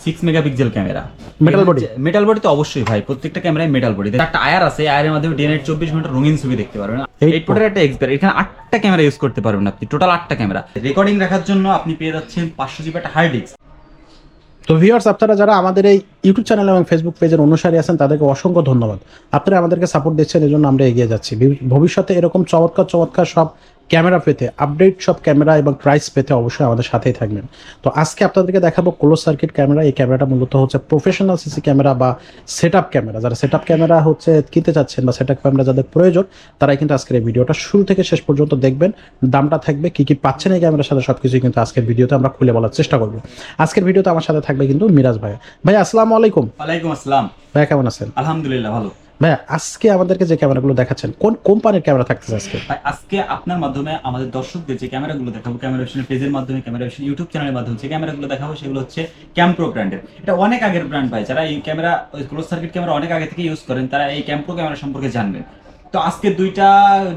6 megapixel camera, metal body তো অবশ্যই ভাই, প্রত্যেকটা ক্যামেরায় মেটাল বডি। একটা আয়ার আছে, আয়ারের মাধ্যমে ডে নাইট 24 ঘন্টা রঙিন ছবি দেখতে পারবেন। 8 পোর্টের একটা এক্সপায়ার, এখানে 8টা ক্যামেরা ইউজ করতে পারবেন আপনি, টোটাল 8টা ক্যামেরা। রেকর্ডিং রাখার জন্য আপনি পেয়ে যাচ্ছেন 500 জিবি একটা হার্ড ডিস্ক। তো ভিউয়ার্স, আপনারা যারা আমাদের এই ইউটিউব চ্যানেল এবং ফেসবুক পেজের অনুসারী আছেন তাদেরকে অসংখ্য ধন্যবাদ। আপনারা আমাদেরকে সাপোর্ট দিচ্ছেন, এই জন্য আমরা এগিয়ে যাচ্ছি। ভবিষ্যতে এরকম চমৎকার সব ক্যামেরা পেতে, আপডেট সব ক্যামেরা এবং প্রাইস পেতে অবশ্যই আমাদের সাথেই থাকবেন। তো আজকে আপনাদেরকে দেখাবো ক্লোজ সার্কিট ক্যামেরা। এই ক্যামেরাটা মূলত হচ্ছে প্রফেশনাল সিসি ক্যামেরা বা সেট আপ ক্যামেরা। যারা সেট আপ ক্যামেরা কিনতে চাচ্ছেন বা সেট আপ ক্যামেরা যাদের প্রয়োজন, তারাই কিন্তু আজকের এই ভিডিওটা শুরু থেকে শেষ পর্যন্ত দেখবেন। দামটা থাকবে, কি কি পাচ্ছেন এই ক্যামেরার সাথে, সবকিছুই কিন্তু আজকের ভিডিওতে আমরা খুলে বলার চেষ্টা করবো। আজকের ভিডিওতে আমার সাথে থাকবে কিন্তু মিরাজ ভাই। ভাই আসসালামু আলাইকুম। ওয়ালাইকুম আসসালাম। ভাই কেমন আছেন? আলহামদুলিল্লাহ ভালো। ভাই আজকে আমাদেরকে যে ক্যামেরাগুলো দেখাচ্ছেন, কোন কোম্পানির ক্যামেরা থাকতেছে আজকে? আজকে আপনার মাধ্যমে আমাদের দর্শকদের যে ক্যামেরাগুলো দেখাবো, ক্যামেরা ভিশন পেজের মাধ্যমে, ক্যামেরা ভিশন ইউটিউব চ্যানেলের মাধ্যমে যে ক্যামেরাগুলো দেখাবো, সেগুলো হচ্ছে ক্যামপ্রো ব্র্যান্ডের। এটা অনেক আগের ব্র্যান্ড ভাই, যারা এই ক্যামেরা ক্লোজ সার্কিট ক্যামেরা অনেক আগে থেকে ইউজ করেন, তারা এই ক্যামপ্রো ক্যামেরা সম্পর্কে জানবেন। তো আজকে দুইটা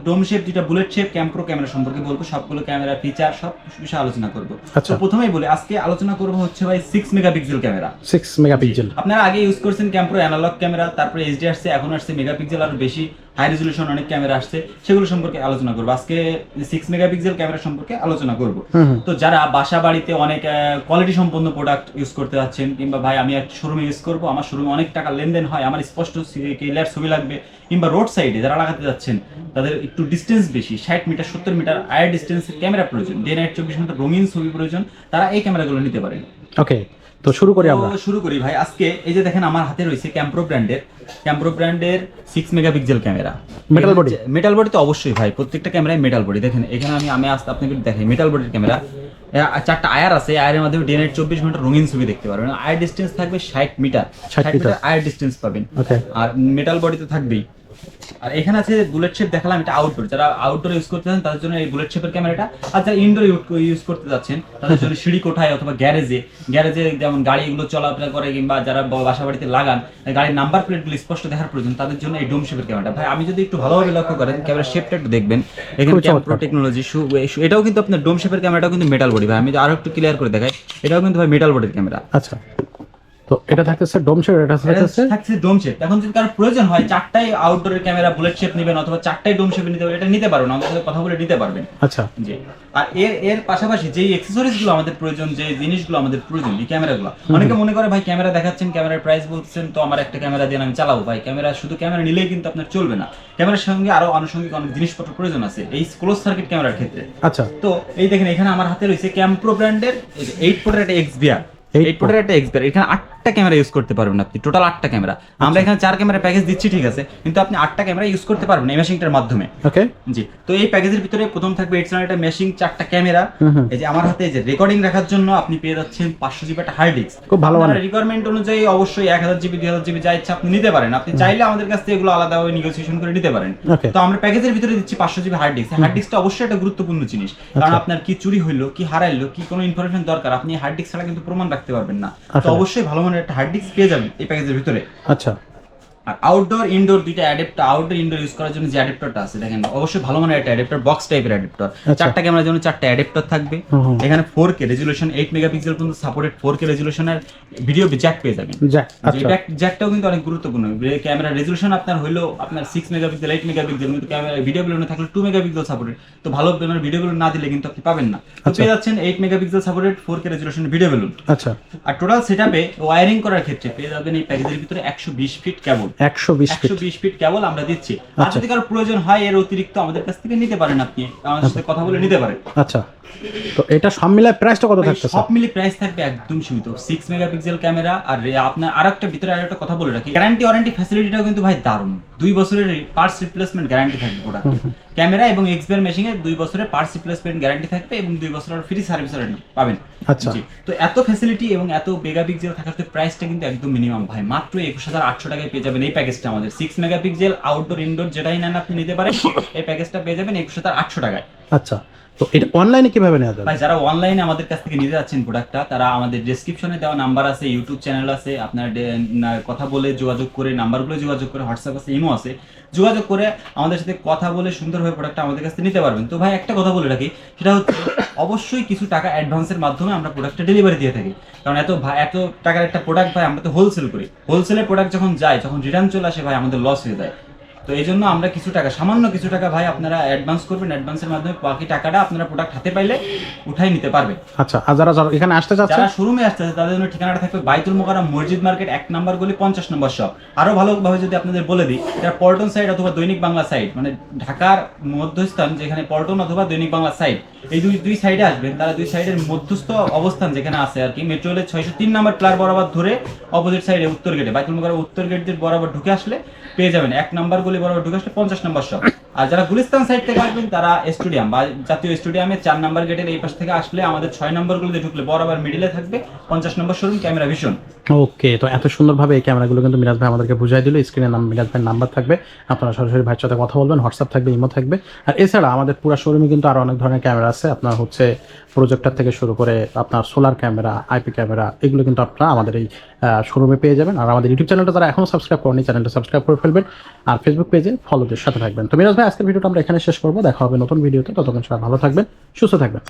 ডোম শেপ, দুইটা বুলেট শেপ ক্যামপ্রো ক্যামেরা সম্পর্কে বলবো, সবগুলো ক্যামেরা ফিচার সব বিষয়ে আলোচনা করবো। তো প্রথমেই বলি, আজকে আলোচনা করবো হচ্ছে ভাই 6 মেগাপিক্সেল ক্যামেরা। 6 মেগাপিক্সেল আপনারা আগে ইউজ করছেন ক্যামপ্রো অ্যানালগ ক্যামেরা, তারপরে এইচডি আসছে, এখন আসছে মেগাপিক্সেল, আরো বেশি হাই রেজলিউশন অনেক ক্যামেরা আসছে, সেগুলো সম্পর্কে আলোচনা করবো। আজকে 6 মেগাপিক্সেল ক্যামেরা সম্পর্কে আলোচনা করব। তো যারা বাসা বাড়িতে অনেক কোয়ালিটি সম্পন্ন প্রোডাক্ট ইউজ করতে যাচ্ছেন, কিংবা ভাই আমি একটা শোরুমে ইউজ করবো, আমার শোরুমে অনেক টাকা লেনদেন হয়, আমার স্পষ্ট ক্লিয়ার ছবি লাগবে, কিংবা রোড সাইডে যারা লাগাতে যাচ্ছেন, তাদের একটু ডিস্টেন্স বেশি, 60 মিটার 70 মিটার আয়ার ডিস্টেন্সের ক্যামেরা প্রয়োজন, ডে নাইট 24 ঘন্টা রঙিন ছবি প্রয়োজন, তারা এই ক্যামেরাগুলো নিতে পারেন। ওকে, তো শুরু করি ভাই। আজকে এই যে দেখেন আমার হাতে রয়েছে ক্যামপ্রো ব্র্যান্ডের 6 মেগাপিক্সেল ক্যামেরা। মেটাল বডি তো অবশ্যই ভাই, প্রত্যেকটা ক্যামেরায় মেটাল বডি। দেখেন এখানে আমি আপনাকে দেখাই মেটাল বডির ক্যামেরা। 4টা আয়ার আছে, আয়ারের মাধ্যমে ডে নাইট 24 ঘন্টা রঙিন ছবি দেখতে পারবেন। আয়ার ডিস্টেন্স থাকবে 60 মিটার আয়ার ডিস্টেন্স পাবেন, আর মেটাল বডি তো থাকবেই। আর এখানে আছে বুলেট শেপ দেখালাম, এটা আউটডোর, যারা আউটডোর ইউজ করতে চান তাদের জন্য এই বুলেট শেপের ক্যামেরাটা। আর যারা ইনডোর ইউজ করতে যাচ্ছেন তাদের জন্য সিঁড়ি কোঠায় অথবা গ্যারেজে যেমন গাড়ি এগুলো চলাফেরা করে, কিংবা যারা বাসা বাড়িতে লাগান, গাড়ির নাম্বার প্লেটগুলো স্পষ্ট দেখার প্রয়োজন, তাদের জন্য এই ডোম শেপের ক্যামেরাটা। ভাই আমি যদি একটু ভালোভাবে লক্ষ্য করেন, ক্যামেরার শেপটা একটু দেখবেন, এখানে ক্যামপ্রো টেকনোলজি, এটাও কিন্তু আপনার ডোম শেপের ক্যামেরাটাও কিন্তু মেটাল বডি। ভাই আমি আরো একটু ক্লিয়ার করে দেখাই, এটাও কিন্তু ভাই মেটাল বডির ক্যামেরা। আচ্ছা, তো এটা থাকতেছে ডোম শেপ, এটা থাকতেছে ডোম শেপ। এখন যদি কারো প্রয়োজন হয় 4টাই আউটডোরের ক্যামেরা বুলেট শেপ নেবেন, অথবা 4টাই ডোম শেপ নিতে পারবেন, এটা নিতে পারবেন, আমাদের সাথে কথা বলে নিতে পারবেন। আচ্ছা জি। আর এর পাশাপাশি যেই অ্যাকসেসরিজ গুলো আমাদের প্রয়োজন, যে জিনিসগুলো আমাদের প্রয়োজন এই ক্যামেরাগুলো, অনেকে মনে করে ভাই ক্যামেরা দেখাচ্ছেন, ক্যামেরার প্রাইস বলছেন, তো আমার একটা ক্যামেরা দিয়ে আমি চালাবো। ভাই শুধু ক্যামেরা নিলেই কিন্তু আপনার চলবে না, ক্যামেরার সঙ্গে আরো আনুষঙ্গিক অনেক জিনিসপত্র প্রয়োজন আছে এই ক্লোজ সার্কিট ক্যামেরার ক্ষেত্রে। আচ্ছা, তো এই দেখেন এখানে আমার হাতে রয়েছে ক্যামপ্রো ব্র্যান্ডের 8 পোর্টের একটা এক্সবিআর। 8 পোর্টের একটা এক্সবিআর, এখানে 8টা ক্যামেরা ইউজ করতে পারবেন আপনি, টোটাল 8টা ক্যামেরা। আমরা এখানে 4 ক্যামেরা প্যাকেজ দিচ্ছি, ঠিক আছে, কিন্তু আপনি 8টা ক্যামেরা ইউজ করতে পারবেন এই মেশিংটার মাধ্যমে। ওকে জি। তো এই প্যাকেজের ভিতরে প্রথম থাকবে এক্সটার্নাল একটা মেশিং, 4টা ক্যামেরা। এই যে আমার হাতে এই যে রেকর্ডিং রাখার জন্য আপনি পেয়ে যাচ্ছেন 500 জিবি একটা হার্ড ডিস্ক। খুব ভালো, মানে রিকোয়ারমেন্ট অনুযায়ী অবশ্যই 1000 জিবি 2000 জিবি যা ইচ্ছা আপনি নিতে পারেন, আপনি চাইলে আমাদের কাছ থেকে এগুলো আলাদাভাবে নেগোসিয়েশন করে নিতে পারেন। তো আমরা প্যাকেজের ভিতরে দিচ্ছি 500 জিবি হার্ড ডিস্ক। হার্ড ডিস্কটা অবশ্যই একটা গুরুত্বপূর্ণ জিনিস, কারণ আপনার কি চুরি হইলো, কি হারাইলো, কি কোনো ইনফরমেশন দরকার, আপনি হার্ড ডিস্ক ছাড়া কিন্তু প্রমাণ রাখতে পারবেন না। তো অবশ্যই ভালো মানের একটা হার্ড ডিস্ক পেয়ে যাবেন এই প্যাকেজের ভিতরে। আচ্ছা, আর আউটডোর ইনডোর দুইটা অ্যাডাপ্টার, আউটডোর ইনডোর ইউজ করার জন্য যে অ্যাডাপ্টারটা আছে দেখেন, অবশ্যই ভালো মানের একটা অ্যাডাপ্টার, বক্স টাইপের অ্যাডাপ্টার। 4টা ক্যামেরার জন্য 4টা অ্যাডাপ্টার থাকবে। এখানে 4K রেজোলিউশন 8 মেগাপিক্সেল পর্যন্ত সাপোর্টেড 4K রেজোলিউশনের ভিডিও জ্যাক পেয়ে যাবেন। জ্যাকটাও কিন্তু অনেক গুরুত্বপূর্ণ। ক্যামেরার রেজোলিউশন আপনার হইলো আপনার 6 মেগাপিক্সেল 8 মেগাপিক্সেল, কিন্তু ক্যামেরা ভিডিও বেলুনে থাকলে 2 মেগাপিক্সেল সাপোর্টেড। তো ভালো ভিডিও বেলুন না দিলে কিন্তু আপনি পাবেন না। তো পেয়ে যাচ্ছেন 8 megapixel supported 4K resolution video balun. আচ্ছা, আর টোটাল সেটআপে ওয়্যারিং করার ক্ষেত্রে পেয়ে যাবেন এই প্যাকেজের ভিতরে 120 ফিট কেবল। 120 ফিট কেবল আমরা দিচ্ছি। আর যদি কারো প্রয়োজন হয় এর অতিরিক্ত আমাদের কাছ থেকে নিতে পারেন, আপনি আমাদের সাথে কথা বলে নিতে পারেন। আচ্ছা, তো এটা সব মিলিয়ে প্রাইসটা কত থাকছে? সব মিলিয়ে প্রাইস থাকবে একদম সীমিত। 6 মেগাপিক্সেল ক্যামেরা। আর আপনার আরেকটা ভিতরে আরেকটা কথা বলে রাখি, গ্যারান্টি ওয়ারেন্টি ফ্যাসিলিটিটাও কিন্তু ভাই দারুণ। 2 বছরের পার্টস রিপ্লেসমেন্ট গ্যারান্টি থাকবে প্রোডাক্ট। ক্যামেরা এবং এক্সবিআর মেশিং এর 2 বছরের পার্টস রিপ্লেসমেন্ট গ্যারান্টি থাকবে এবং 2 বছরের ফ্রি সার্ভিস ওয়ারেন্টি পাবেন। আচ্ছা, তো এত ফ্যাসিলিটি এবং এত মেগাপিক্সেল থাকার প্রাইসটা কিন্তু একদম মিনিমাম ভাই, মাত্র 21800 টাকায় পেয়ে যাবেন এই প্যাকেজটা আমাদের। 6 মেগাপিক্সেল আউটডোর ইনডোর যেটাই নেন আপনি নিতে পারেন, এই প্যাকেজটা পেয়ে যাবেন 21800 টাকায়। আচ্ছা, তো এটা অনলাইনে কিভাবে নেওয়া যাবে? ভাই যারা অনলাইনে আমাদের কাছ থেকে নিতে যাচ্ছেন প্রোডাক্টটা, তারা আমাদের ডেসক্রিপশনে দেওয়া নাম্বার আছে, ইউটিউব চ্যানেল আছে, আপনার কথা বলে যোগাযোগ করে, নাম্বারগুলো যোগাযোগ করে, হোয়াটসঅ্যাপ আছে, ইমো আছে, যোগাযোগ করে আমাদের সাথে কথা বলে সুন্দরভাবে প্রোডাক্টটা আমাদের কাছ থেকে নিতে পারবেন। তো ভাই একটা কথা বলে রাখি, সেটা হচ্ছে অবশ্যই কিছু টাকা অ্যাডভান্সের মাধ্যমে আমরা প্রোডাক্টটা ডেলিভারি দিয়ে থাকি। কারণ এত টাকার একটা প্রোডাক্ট ভাই আমরা তো হোলসেল করি, হোলসেলের প্রোডাক্ট যখন যায় যখন রিটার্ন চলে আসে ভাই আমাদের লস হয়ে যায়। তো এই জন্য আমরা কিছু টাকা, সামান্য কিছু টাকা ভাই আপনারা অ্যাডভান্স করবেন, অ্যাডভান্সের মাধ্যমে বাকি টাকাটা আপনারা প্রোডাক্ট হাতে পাইলে উঠাই নিতে পারবে। আচ্ছা, আর যারা যারা এখানে আসতে চাচ্ছে, যারা শোরুমে আসতেছে তাদের জন্য ঠিকানাটা থাকবে বাইতুল মোকাররম মসজিদ মার্কেট 1 নম্বর গলি 50 নম্বর শপ। আরো ভালোভাবে যদি আপনাদের বলে দিই, এটা পল্টন সাইড অথবা দৈনিক বাংলা সাইড, মানে ঢাকার মধ্যস্থান যেখানে পল্টন অথবা দৈনিক বাংলা সাইড, এই দুই সাইডে আসবেন। তারা দুই সাইডের মধ্যস্থ অবস্থান যেখানে আছে আর কি, মেট্রো রেলের 603 নম্বর প্লার বরাবর ধরে অপোজিট সাইডে উত্তর গেটে বাইতুল মোকাররম উত্তর গেট দিয়ে বরাবর ঢুকে আসলে পেয়ে যাবেন 1 নম্বর গলি বরাবর ঢুকে আসলে 50 নম্বর শপ। আর যারা গুলিস্তান সাইড থেকে আসবেন তারা স্টেডিয়াম বা জাতীয় স্টেডিয়ামে 4 নম্বর গেটের এই পাশ থেকে আসলে আমাদের 6 নম্বর গলিতে ঢুকলে বরাবর মিডিলে থাকবে 50 নম্বর শোরুম ক্যামেরা ভিশন। ওকে, তো এত সুন্দরভাবে এই ক্যামেরাগুলো কিন্তু মিরাজ ভাই আমাদেরকে বুঝাই দিল। স্ক্রিনে মিরাজ ভাইয়ের নাম্বার থাকবে, আপনারা সরাসরি ভাইয়ের সাথে কথা বলবেন, হোয়াটসঅ্যাপ থাকবে, ইমো থাকবে। আর এছাড়া আমাদের পুরো শোরুমে কিন্তু আরো অনেক ধরনের ক্যামেরা আছে, আপনার হচ্ছে প্রজেক্টর থেকে শুরু করে আপনার সোলার ক্যামেরা, আইপি ক্যামেরা, এগুলো কিন্তু আপনারা আমাদের এই শোরুমে পেয়ে যাবেন। আর আমাদের ইউটিউব চ্যানেলটা যারা এখনো সাবস্ক্রাইব করেনি, চ্যানেলটা সাবস্ক্রাইব করে ফেলবেন, আর ফেসবুক পেজে ফলোদের সাথে থাকবেন। তো মিরাজ ভাই, আজকের ভিডিওটা আমরা এখানে শেষ করবো, দেখা হবে নতুন ভিডিওতে। ততক্ষণ সবাই ভালো থাকবেন, সুস্থ থাকবেন।